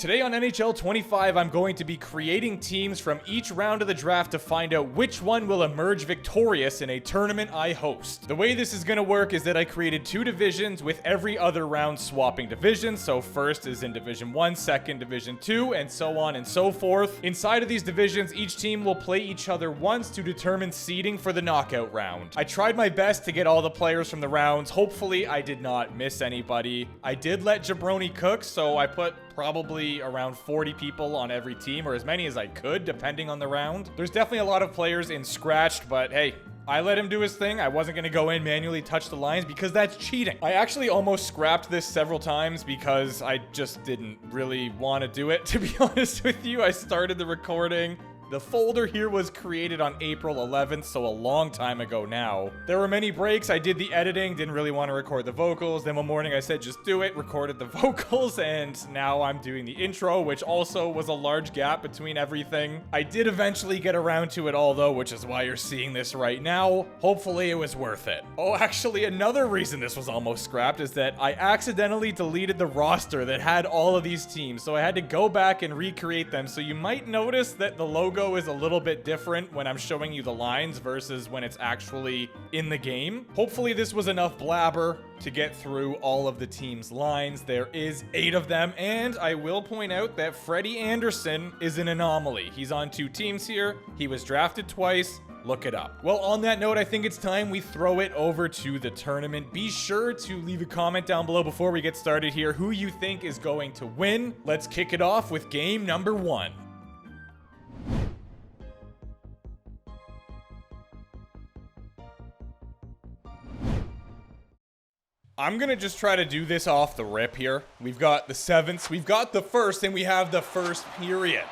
Today on NHL 25, I'm going to be creating teams from each round of the draft to find out which one will emerge victorious in a tournament I host. The way this is going to work is that I created two divisions with every other round swapping divisions. So first is in Division 1, second Division 2, and so on and so forth. Inside of these divisions, each team will play each other once to determine seeding for the knockout round. I tried my best to get all the players from the rounds. Hopefully, I did not miss anybody. I did let Jabroni cook, so I put probably around 40 people on every team, or as many as I could, depending on the round. There's definitely a lot of players in scratched, but hey, I let him do his thing. I wasn't going to go in manually touch the lines because that's cheating. I actually almost scrapped this several times because I just didn't really want to do it, to be honest with you. I started the recording. The folder here was created on April 11th, so a long time ago now. There were many breaks. I did the editing, didn't really want to record the vocals. Then one morning I said, just do it, recorded the vocals, and now I'm doing the intro, which also was a large gap between everything. I did eventually get around to it all though, which is why you're seeing this right now. Hopefully it was worth it. Oh, actually, another reason this was almost scrapped is that I accidentally deleted the roster that had all of these teams, so I had to go back and recreate them. So you might notice that the logo is a little bit different when I'm showing you the lines versus when it's actually in the game. Hopefully this was enough blabber to get through all of the team's lines. There is 8 of them, and I will point out that Freddie Anderson is an anomaly. He's on 2 teams here. He was drafted twice. Look it up. Well, on that note, I think it's time we throw it over to the tournament. Be sure to leave a comment down below before we get started here who you think is going to win. Let's kick it off with game number 1. I'm gonna just try to do this off the rip here. We've got the 7th, we've got the 1st, and we have the first period.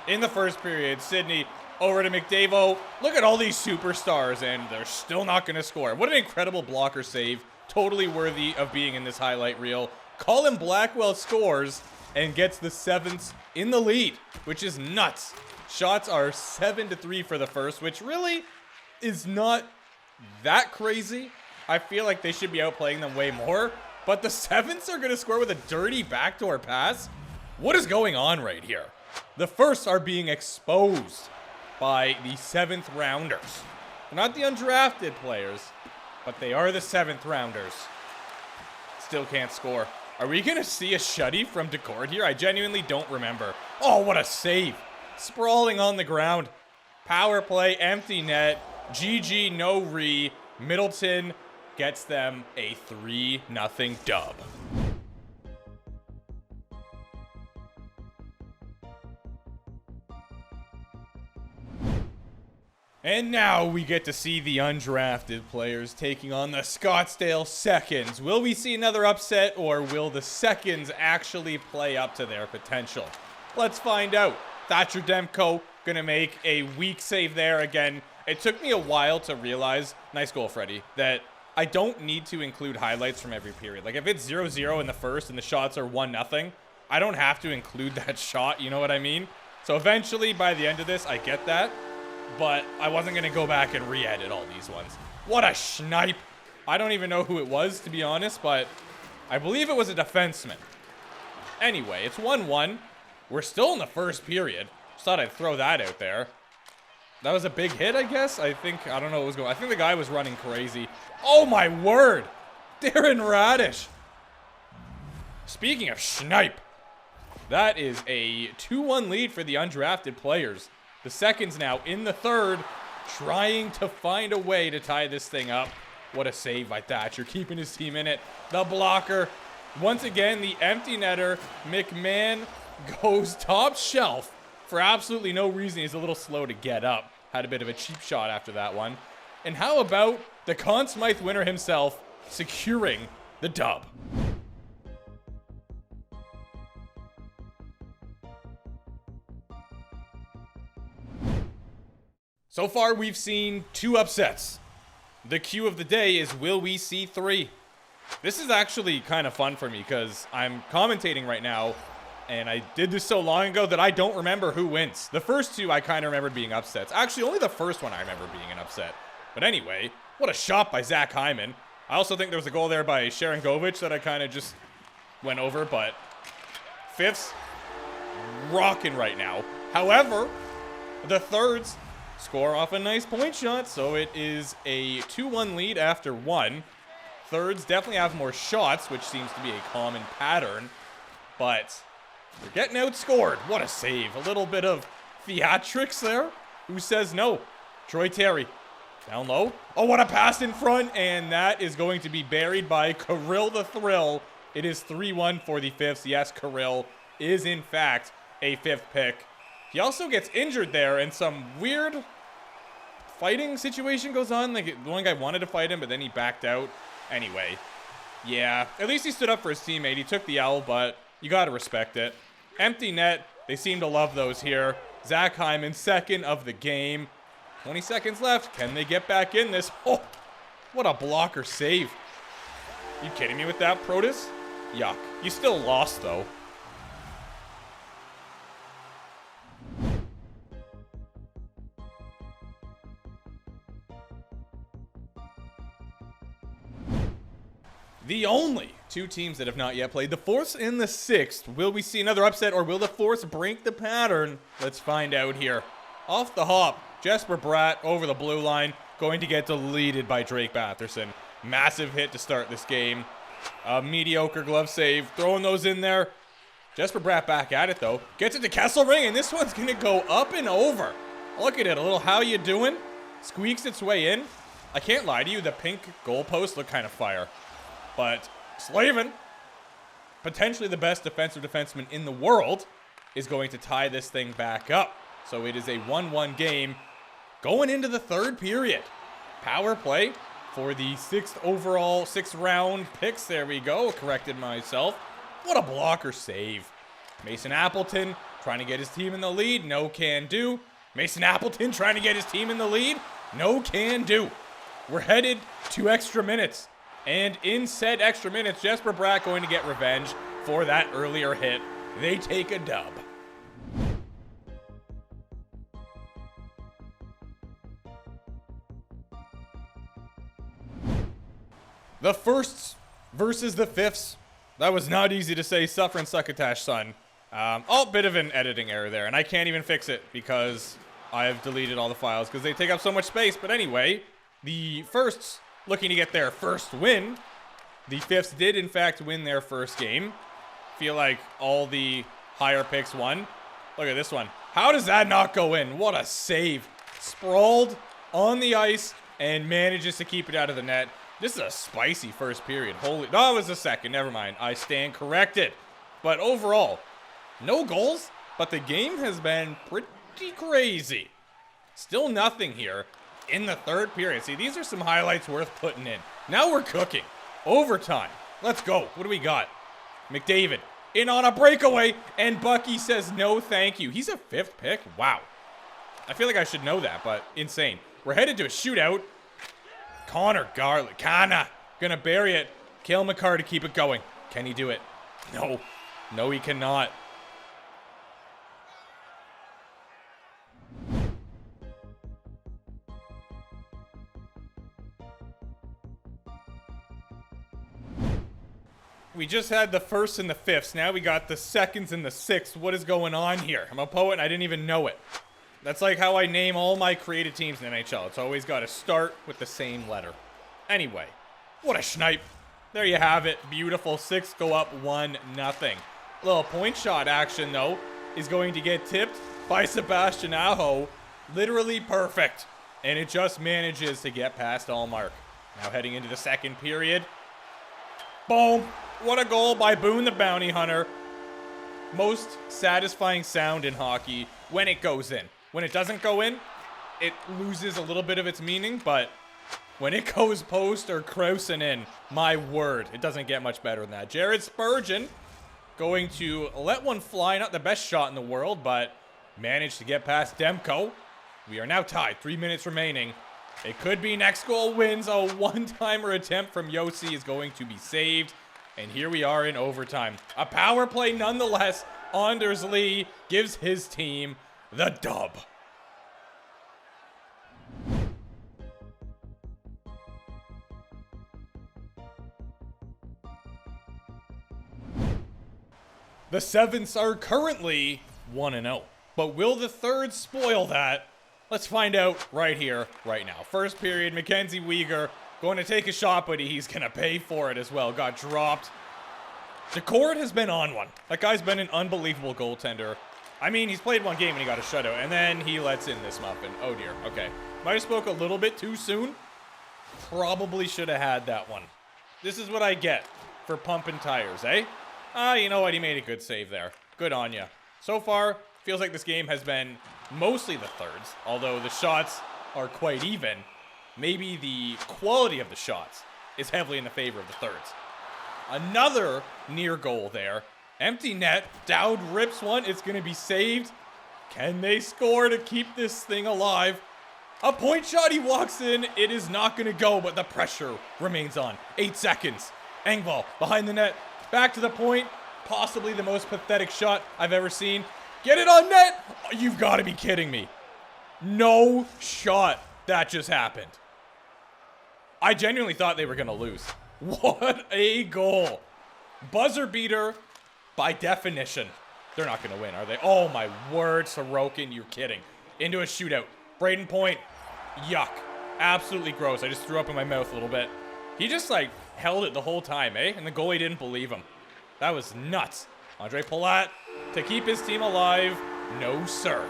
In the first period, Sydney over to McDavo. Look at all these superstars, and they're still not gonna score. What an incredible blocker save. Totally worthy of being in this highlight reel. Colin Blackwell scores and gets the 7th in the lead, which is nuts. Shots are 7-3 for the first, which really is not that crazy. I feel like they should be outplaying them way more, but the 7ths are going to score with a dirty backdoor pass. What is going on right here? The firsts are being exposed by the 7th rounders. They're not the undrafted players, but they are the 7th rounders. Still can't score. Are we going to see a shutty from Decord here? I genuinely don't remember. Oh, what a save. Sprawling on the ground. Power play, empty net. GG, no re. Middleton gets them a 3-0 dub. And now we get to see the undrafted players taking on the Scottsdale Seconds. Will we see another upset, or will the Seconds actually play up to their potential? Let's find out. Thatcher Demko gonna make a weak save there again. It took me a while to realize, nice goal, Freddie, that I don't need to include highlights from every period. Like if it's 0-0 in the first and the shots are 1-0, I don't have to include that shot, you know what I mean? So eventually by the end of this, I get that, but I wasn't gonna go back and re-edit all these ones. What a snipe. I don't even know who it was, to be honest, but I believe it was a defenseman. Anyway, it's 1-1. We're still in the first period. Just thought I'd throw that out there. That was a big hit, I guess. I don't know what was going on. I think the guy was running crazy. Oh my word! Darren Radish. Speaking of schnipe, that is a 2-1 lead for the undrafted players. The Seconds now in the third, trying to find a way to tie this thing up. What a save by Thatcher, keeping his team in it. The blocker. Once again, the empty netter. McMahon goes top shelf. For absolutely no reason. He's a little slow to get up. Had a bit of a cheap shot after that one. And how about the Conn Smythe winner himself securing the dub? So far, we've seen 2 upsets. The cue of the day is, will we see 3? This is actually kind of fun for me because I'm commentating right now. And I did this so long ago that I don't remember who wins. The first 2 I kind of remembered being upsets. Actually, only the first one I remember being an upset. But anyway, what a shot by Zach Hyman. I also think there was a goal there by Sharon Govich that I kind of just went over, but 5ths, rocking right now. However, the thirds score off a nice point shot, so it is a 2-1 lead after one. Thirds definitely have more shots, which seems to be a common pattern, but they're getting outscored. What a save. A little bit of theatrics there. Who says no? Troy Terry. Down low. Oh, what a pass in front, and that is going to be buried by Kirill the Thrill. It is 3-1 for the Fifths. Yes, Kirill is, in fact, a fifth pick. He also gets injured there, and some weird fighting situation goes on. Like, the one guy wanted to fight him, but then he backed out. Anyway, yeah, at least he stood up for his teammate. He took the L, but you got to respect it. Empty net. They seem to love those here. Zach Hyman, second of the game. 20 seconds left. Can they get back in this? Oh, what a blocker save. You kidding me with that, Protus? Yuck. You still lost, though. The only two teams that have not yet played, the Force and the Sixth. Will we see another upset, or will the Force break the pattern? Let's find out here. Off the hop, Jesper Bratt over the blue line, going to get deleted by Drake Batherson. Massive hit to start this game. A mediocre glove save, throwing those in there. Jesper Bratt back at it, though. Gets it to Kesselring, and this one's going to go up and over. Look at it, a little how you doing. Squeaks its way in. I can't lie to you, the pink goalposts look kind of fire. But Slavin, potentially the best defensive defenseman in the world, is going to tie this thing back up. So it is a 1-1 game going into the third period. Power play for the sixth round picks. There we go. Corrected myself. What a blocker save. Mason Appleton trying to get his team in the lead. No can do. Mason Appleton trying to get his team in the lead. No can do. We're headed to extra minutes. And in said extra minutes, Jesper Bratt going to get revenge for that earlier hit. They take a dub. The Firsts versus the Fifths. That was not easy to say. Suffer and Succotash, son. Bit of an editing error there, and I can't even fix it because I have deleted all the files because they take up so much space. But anyway, the Firsts looking to get their first win. The Fifths did, in fact, win their first game. Feel like all the higher picks won. Look at this one. How does that not go in? What a save. Sprawled on the ice and manages to keep it out of the net. This is a spicy first period. No, it was the second. Never mind. I stand corrected. But overall, no goals, but the game has been pretty crazy. Still nothing here in the third period. See, these are some highlights worth putting in. Now we're cooking. Overtime. Let's go. What do we got? McDavid in on a breakaway, and Bucky says no thank you. He's a fifth pick? Wow. I feel like I should know that, but insane. We're headed to a shootout. Connor Garland. Gonna bury it. Cale Makar to keep it going. Can he do it? No. No, he cannot. We just had the firsts and the fifths. Now we got the seconds and the sixths. What is going on here? I'm a poet and I didn't even know it. That's like how I name all my created teams in the NHL. It's always got to start with the same letter. Anyway, what a schnipe. There you have it. Beautiful. Six go up 1-0. Little point shot action, though, is going to get tipped by Sebastian Aho. Literally perfect. And it just manages to get past Allmark. Now heading into the second period. Boom. What a goal by Boone the Bounty Hunter. Most satisfying sound in hockey when it goes in. When it doesn't go in, it loses a little bit of its meaning, but when it goes post or Krausen in, my word, it doesn't get much better than that. Jared Spurgeon going to let one fly. Not the best shot in the world, but managed to get past Demko. We are now tied. 3 minutes remaining. It could be next goal wins. A one-timer attempt from Yossi is going to be saved. And here we are in overtime. A power play nonetheless. Anders Lee gives his team the dub. The Sevenths are currently 1-0. But will the third spoil that? Let's find out right here, right now. First period, Mackenzie Weegar going to take a shot, but he's going to pay for it as well. Got dropped. Decord has been on one. That guy's been an unbelievable goaltender. I mean, he's played one game and he got a shutout, and then he lets in this muffin. Oh, dear. Okay. Might have spoke a little bit too soon. Probably should have had that one. This is what I get for pumping tires, eh? You know what? He made a good save there. Good on ya. So far, feels like this game has been mostly the thirds, although the shots are quite even. Maybe the quality of the shots is heavily in the favor of the thirds. Another near goal there. Empty net. Dowd rips one. It's going to be saved. Can they score to keep this thing alive? A point shot. He walks in. It is not going to go, but the pressure remains on. 8 seconds. Engvall behind the net. Back to the point. Possibly the most pathetic shot I've ever seen. Get it on net. Oh, you've got to be kidding me. No shot. That just happened. I genuinely thought they were going to lose. What a goal. Buzzer beater by definition. They're not going to win, are they? Oh, my word. Sorokin, you're kidding. Into a shootout. Braden Point. Yuck. Absolutely gross. I just threw up in my mouth a little bit. He just, like, held it the whole time, eh? And the goalie didn't believe him. That was nuts. Andre Palat to keep his team alive. No, sir.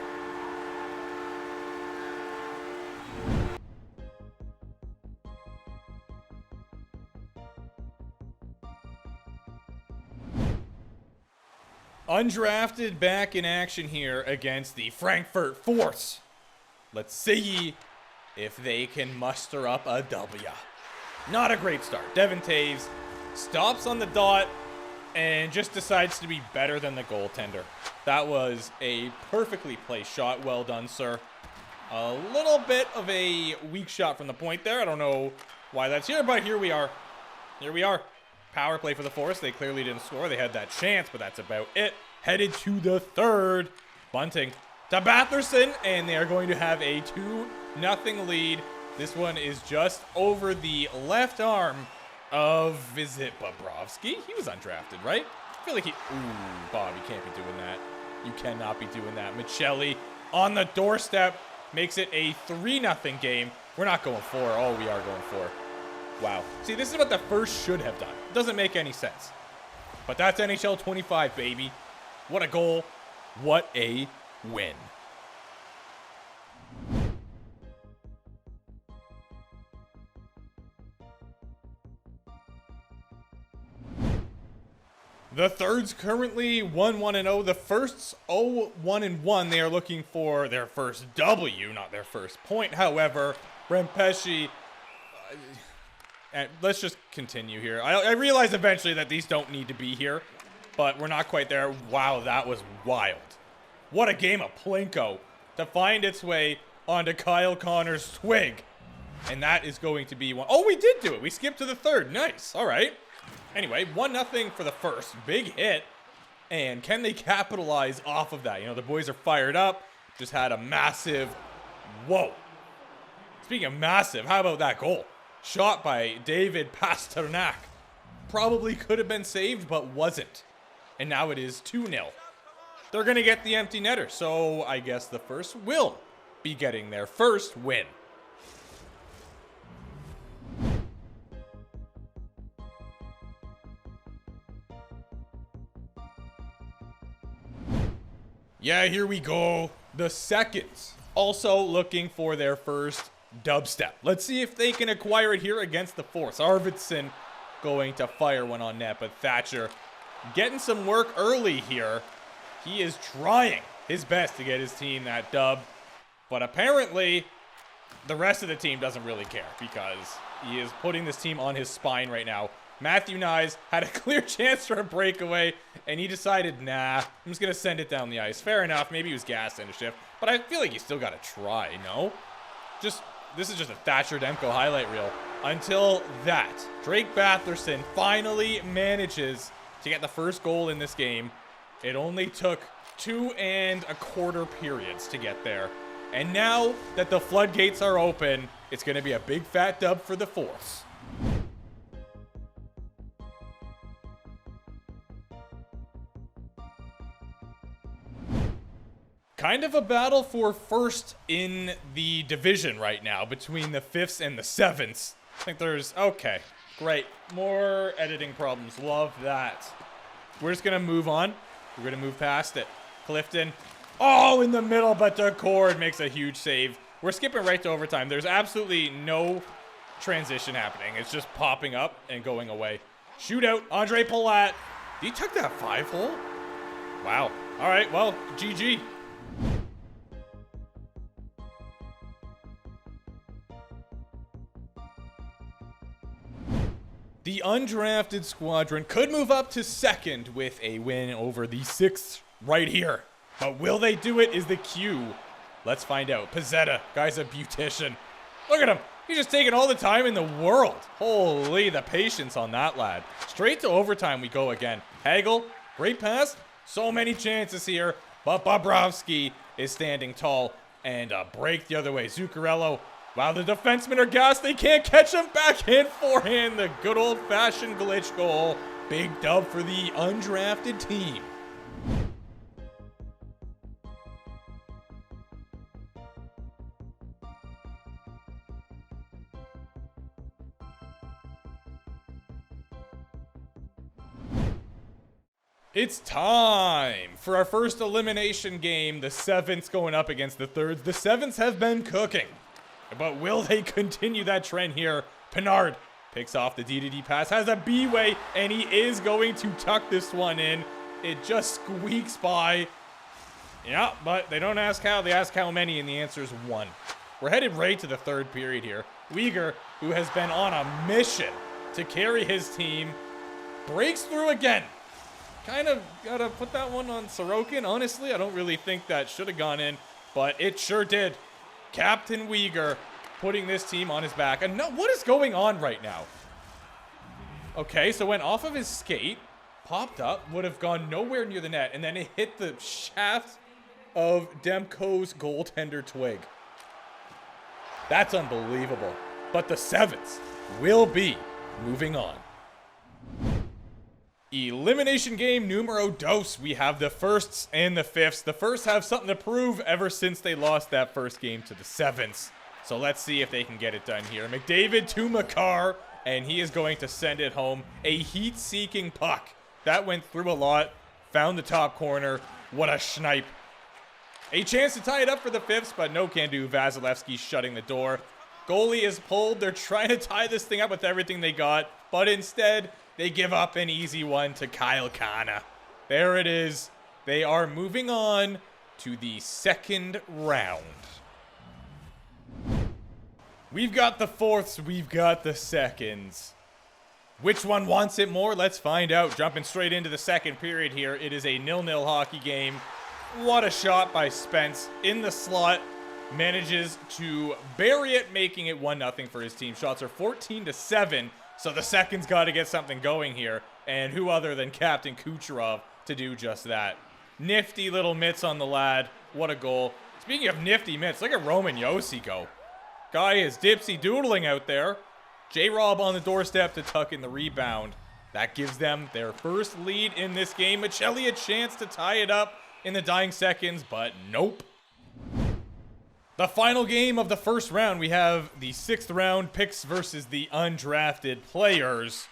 Undrafted back in action here against the Frankfurt Force. Let's see if they can muster up a W. Not a great start. Devin Taves stops on the dot and just decides to be better than the goaltender. That was a perfectly placed shot. Well done, sir. A little bit of a weak shot from the point there. I don't know why that's here, but here we are. Here we are. Power play for the Force. They clearly didn't score. They had that chance, but that's about it. Headed to the third. Bunting to Batherson, and they are going to have a 2-0 lead. This one is just over the left arm of, is it Bobrovsky? He was undrafted, right? I feel like he... Ooh, Bob, you can't be doing that. You cannot be doing that. Michelli on the doorstep makes it a 3-0 game. We're not going 4. Oh, we are going 4. Wow. See, this is what the first should have done. It doesn't make any sense. But that's NHL 25, baby. What a goal. What a win. The Thirds currently 1-1-0. The Firsts 0-1-1. They are looking for their first W, not their first point. However, Brent Pesce... And let's just continue here. I realize eventually that these don't need to be here, but we're not quite there. Wow, that was wild. What a game of Plinko to find its way onto Kyle Connor's twig. And that is going to be one. Oh, we did do it. We skipped to the third. Nice. All right. Anyway, 1-0 for the first. Big hit. And can they capitalize off of that? You know, the boys are fired up. Just had a massive... Whoa. Speaking of massive, how about that goal? Shot by David Pasternak. Probably could have been saved, but wasn't. And now it is 2-0. They're going to get the empty netter, so I guess the First will be getting their first win. Yeah, here we go. The Seconds also looking for their first dubstep. Let's see if they can acquire it here against the Force. Arvidsson going to fire one on net, but Thatcher getting some work early here. He is trying his best to get his team that dub, but apparently the rest of the team doesn't really care because he is putting this team on his spine right now. Matthew Nyes had a clear chance for a breakaway, and he decided, nah, I'm just going to send it down the ice. Fair enough. Maybe he was gassed in a shift, but I feel like you still got to try, no? This is just a Thatcher Demko highlight reel. Until that, Drake Batherson finally manages to get the first goal in this game. It only took 2 1/4 periods to get there. And now that the floodgates are open, it's going to be a big fat dub for the Force. Kind of a battle for first in the division right now between the 5ths and the 7ths. I think there's... Okay, great. More editing problems. Love that. We're just going to move on. We're going to move past it. Clifton. Oh, in the middle, but Decord makes a huge save. We're skipping right to overtime. There's absolutely no transition happening. It's just popping up and going away. Shootout. Andre Palat. He took that 5-hole? Wow. All right, well, GG. The undrafted squadron could move up to second with a win over the 6th right here. But will they do it is the cue. Let's find out. Pizzetta, guy's a beautician. Look at him. He's just taking all the time in the world. Holy, the patience on that lad. Straight to overtime we go again. Hagel, great pass. So many chances here. But Bobrovsky is standing tall. And a break the other way. Zuccarello. Wow, the defensemen are gassed. They can't catch him. Backhand, forehand. The good old-fashioned glitch goal. Big dub for the undrafted team. It's time for our first elimination game. The 7ths going up against the 3rds. The 7ths have been cooking. But will they continue that trend here? Pinard picks off the D-to-D pass, has a B-way, and he is going to tuck this one in. It just squeaks by. Yeah, but they don't ask how, they ask how many, and the answer is 1. We're headed right to the 3rd period here. Uyghur, who has been on a mission to carry his team, breaks through again. Kind of gotta put that one on Sorokin. Honestly, I don't really think that should have gone in, but it sure did. Captain Uyghur putting this team on his back. And no, what is going on right now? Okay, so went off of his skate, popped up, would have gone nowhere near the net, and then it hit the shaft of Demko's goaltender twig. That's unbelievable. But the 7ths will be moving on. Elimination game numero dos. We have the 1sts and the 5ths. The 1sts have something to prove ever since they lost that first game to the 7ths. So let's see if they can get it done here. McDavid to Makar, and he is going to send it home. A heat-seeking puck. That went through a lot. Found the top corner. What a schnipe. A chance to tie it up for the 5ths, but no can do. Vasilevsky shutting the door. Goalie is pulled. They're trying to tie this thing up with everything they got, but instead they give up an easy one to Kyle Kana. There it is. They are moving on to the 2nd round. We've got the 4ths, we've got the 2nds. Which one wants it more? Let's find out. Jumping straight into the 2nd period here. It is a 0-0 hockey game. What a shot by Spence in the slot. Manages to bury it, making it 1-0 for his team. Shots are 14-7. So the 2nds got to get something going here. And who other than Captain Kucherov to do just that. Nifty little mitts on the lad. What a goal. Speaking of nifty mitts, look at Roman Josi go. Guy is dipsy doodling out there. J-Rob on the doorstep to tuck in the rebound. That gives them their first lead in this game. Michelli a chance to tie it up in the dying seconds, but nope. The final game of the 1st round, we have the 6th round picks versus the undrafted players.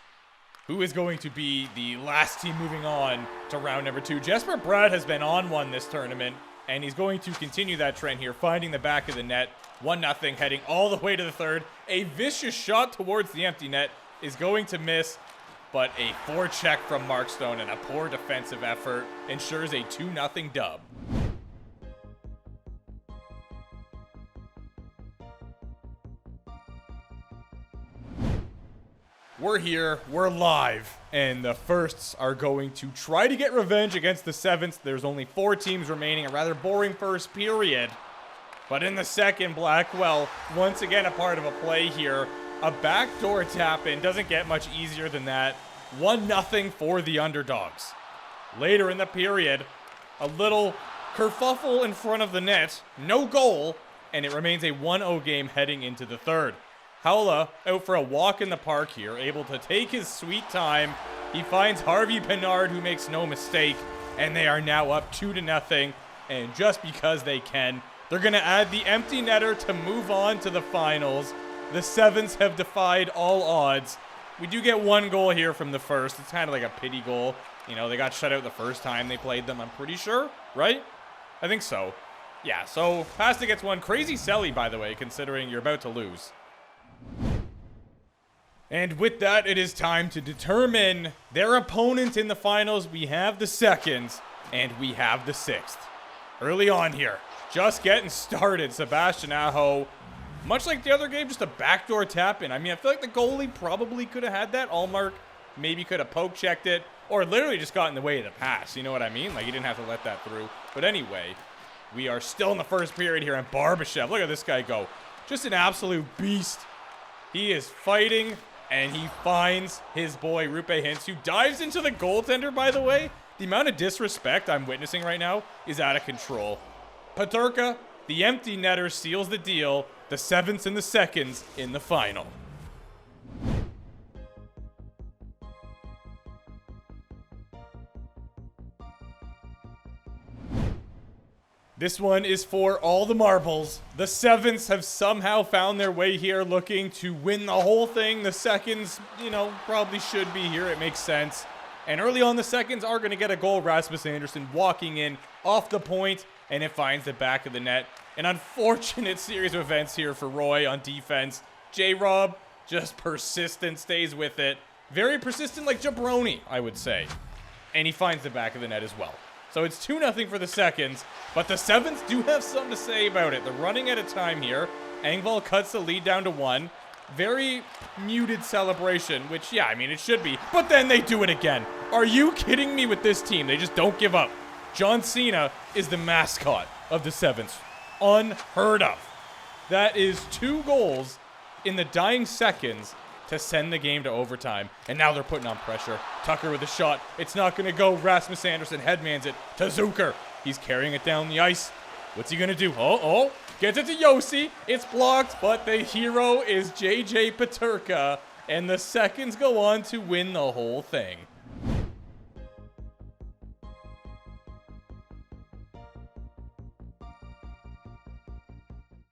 Who is going to be the last team moving on to round number 2? Jesper Bratt has been on one this tournament, and he's going to continue that trend here, finding the back of the net. 1-0, heading all the way to the 3rd. A vicious shot towards the empty net is going to miss, but a forecheck from Mark Stone and a poor defensive effort ensures a 2-0 dub. We're here, we're live, and the 1sts are going to try to get revenge against the 7ths. There's only 4 teams remaining, a rather boring first period. But in the 2nd, Blackwell, once again a part of a play here. A backdoor tap in, doesn't get much easier than that. 1-0 for the underdogs. Later in the period, a little kerfuffle in front of the net, no goal, and it remains a 1-0 game heading into the 3rd. Haula out for a walk in the park here, able to take his sweet time. He finds Harvey Pinard, who makes no mistake, and they are now up 2-0. And just because they can, they're going to add the empty netter to move on to the finals. The Sevens have defied all odds. We do get one goal here from the first. It's kind of like a pity goal. You know, they got shut out the first time they played them, I'm pretty sure, right? I think so. Yeah, so Pasta gets one. Crazy Selly, by the way, considering you're about to lose. And with that, it is time to determine their opponent in the finals. We have the Seconds, and we have the Sixth. Early on here, just getting started. Sebastian Aho, much like the other game, just a backdoor tap in. I mean, I feel like the goalie probably could have had that. Allmark maybe could have poke checked it, or literally just got in the way of the pass. You know what I mean? Like, he didn't have to let that through. But anyway, we are still in the first period here, and Barbashev, look at this guy go. Just an absolute beast. He is fighting, and he finds his boy, Rupe Hintz, who dives into the goaltender, by the way. The amount of disrespect I'm witnessing right now is out of control. Peterka, the empty netter, seals the deal. The Sevens and the Seconds in the final. This one is for all the marbles. The Sevens have somehow found their way here, looking to win the whole thing. The Seconds, you know, probably should be here. It makes sense. And early on, the Seconds are going to get a goal. Rasmus Anderson walking in off the point, and it finds the back of the net. An unfortunate series of events here for Roy on defense. J-Rob, just persistent, stays with it. Very persistent, like Jabroni, I would say. And he finds the back of the net as well. So it's 2-0 for the Seconds, but the Sevens do have something to say about it. They're running out of time here. Engvall cuts the lead down to 1. Very muted celebration, which, yeah, I mean, it should be. But then they do it again. Are you kidding me with this team? They just don't give up. John Cena is the mascot of the Sevens. Unheard of. That is 2 goals in the dying seconds to send the game to overtime. And now they're putting on pressure. Tucker with a shot. It's not going to go. Rasmus Anderson headmans it to Zucker. He's carrying it down the ice. What's he going to do? Oh. Gets it to Yossi. It's blocked, but the hero is JJ Peterka. And the Seconds go on to win the whole thing.